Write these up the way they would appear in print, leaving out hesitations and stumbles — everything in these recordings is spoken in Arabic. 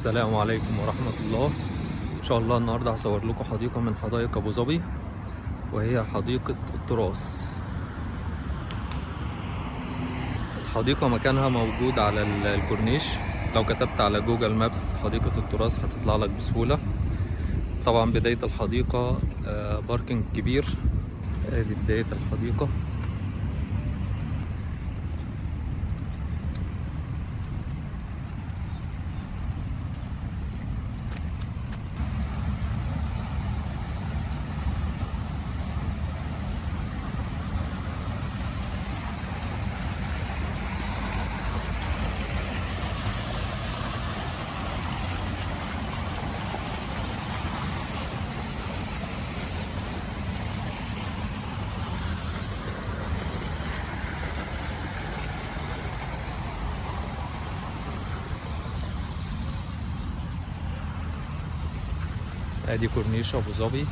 السلام عليكم ورحمة الله. إن شاء الله النهاردة هصور لكم حديقة من حدائق أبو ظبي، وهي حديقة التراث. الحديقة مكانها موجود على الكورنيش. لو كتبت على جوجل مابس حديقة التراث هتطلع لك بسهولة. طبعا بداية الحديقة باركنج كبير. ادي بداية الحديقة. ادي كورنيش ابو ظبي،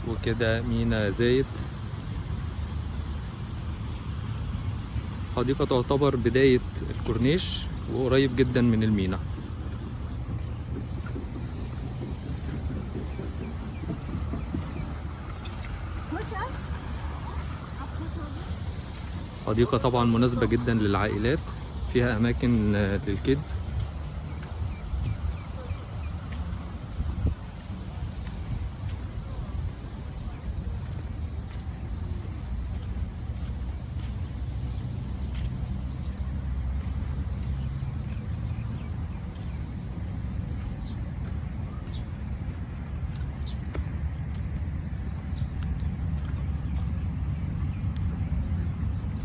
وكده مينا زايد. حديقة تعتبر بداية الكورنيش وقريب جدا من المينا. حديقة طبعا مناسبة جدا للعائلات، فيها أماكن للكيدز.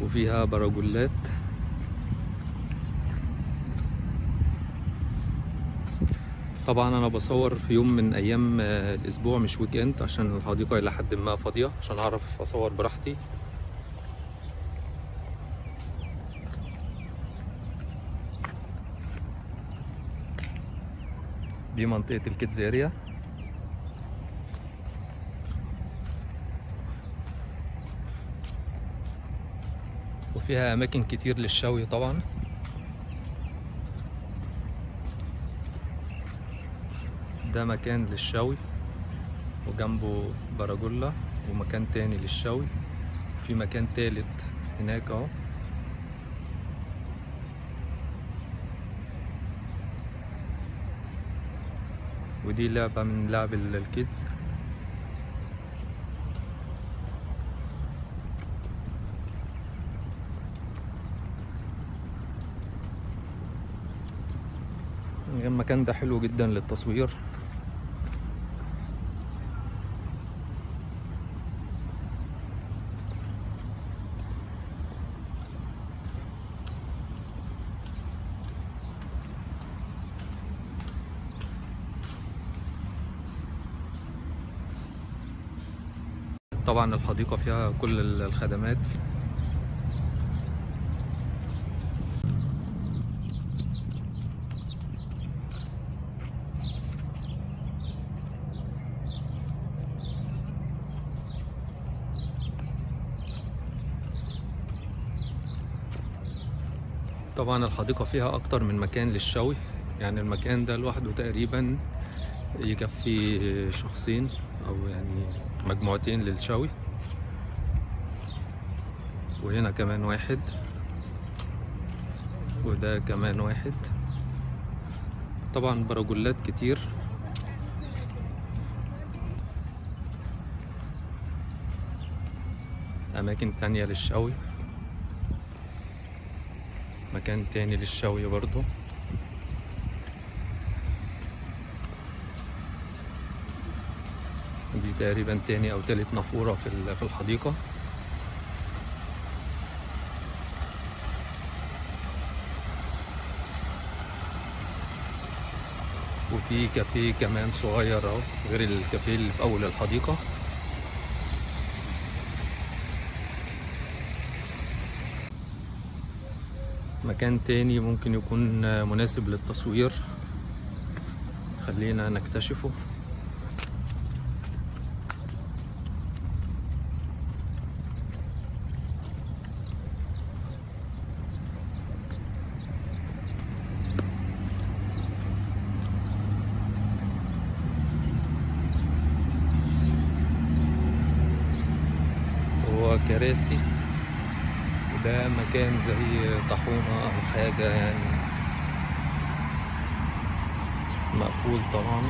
وفيها براجولات. طبعا انا بصور في يوم من ايام الاسبوع، مش ويك اند، عشان الحديقه الى حد ما فاضيه عشان اعرف اصور براحتي. دي منطقه الكيدز اريا. وفيها اماكن كتير للشوي طبعا. ده مكان للشوي وجنبه براجولا، ومكان تاني للشوي، وفي مكان تالت هناك اهو. ودي لعبة من لعب الكيدز. المكان ده حلو جدا للتصوير. طبعا الحديقة فيها كل الخدمات. طبعا الحديقة فيها أكتر من مكان للشوي، يعني المكان ده لوحده تقريبا يكفي شخصين أو يعني مجموعتين للشوي. وهنا كمان واحد، وده كمان واحد. طبعا براجولات كتير. أماكن تانية للشوي، مكان تاني للشوي برضو. دي تقريبا تاني أو تالت نافورة في الحديقة. وفي كافيه كمان صغير اهو، غير الكافيه اللي في أول الحديقة. مكان تاني ممكن يكون مناسب للتصوير، خلينا نكتشفه. كراسي، وده مكان زي طاحونة أو حاجة يعني، مقفول طبعا.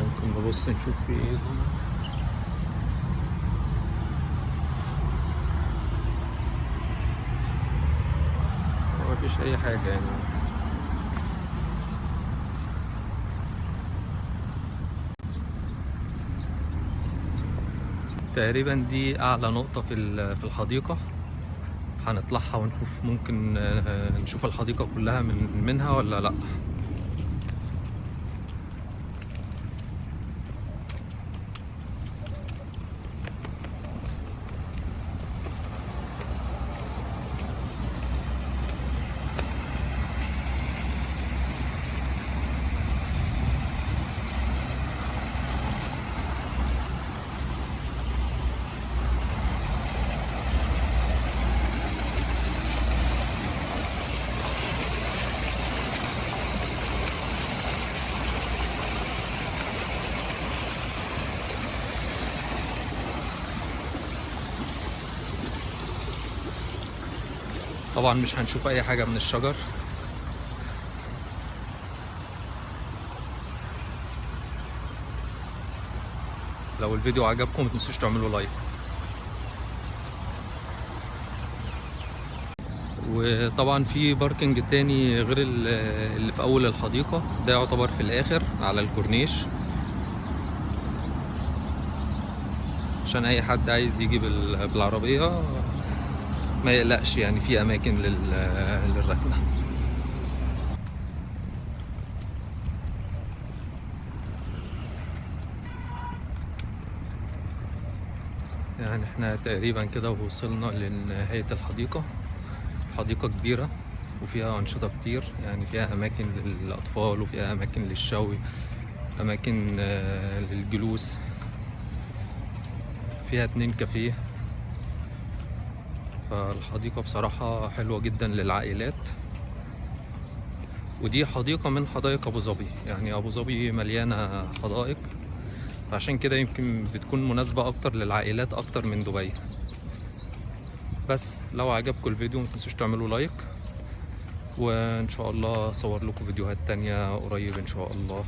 ممكن نبص نشوف في ايه جوه. مفيش أي حاجة يعني. تقريبا دي أعلى نقطة في الحديقة، هنطلعها ونشوف ممكن نشوف الحديقة كلها منها ولا لأ. طبعا مش هنشوف أي حاجة من الشجر. لو الفيديو عجبكم متنسوش تعملوا لايك. وطبعا في باركنج تاني غير اللي في اول الحديقة، ده يعتبر في الاخر على الكورنيش، عشان اي حد عايز يجي بالعربية ما يقلقش يعني، في اماكن للركنة. يعني احنا تقريبا كده وصلنا لنهاية الحديقة. حديقة كبيرة وفيها أنشطة كتير، يعني فيها أماكن للأطفال وفيها أماكن للشوي، أماكن للجلوس، فيها 2 كافيه. فالحديقة بصراحة حلوة جدا للعائلات، ودي حديقة من حدائق أبو ظبي. يعني أبو ظبي مليانة حدائق، عشان كده يمكن بتكون مناسبة أكتر للعائلات أكتر من دبي. بس لو عجبكم الفيديو متنسوش تعملوا لايك، وإن شاء الله أصور لكم فيديوهات تانية قريب إن شاء الله.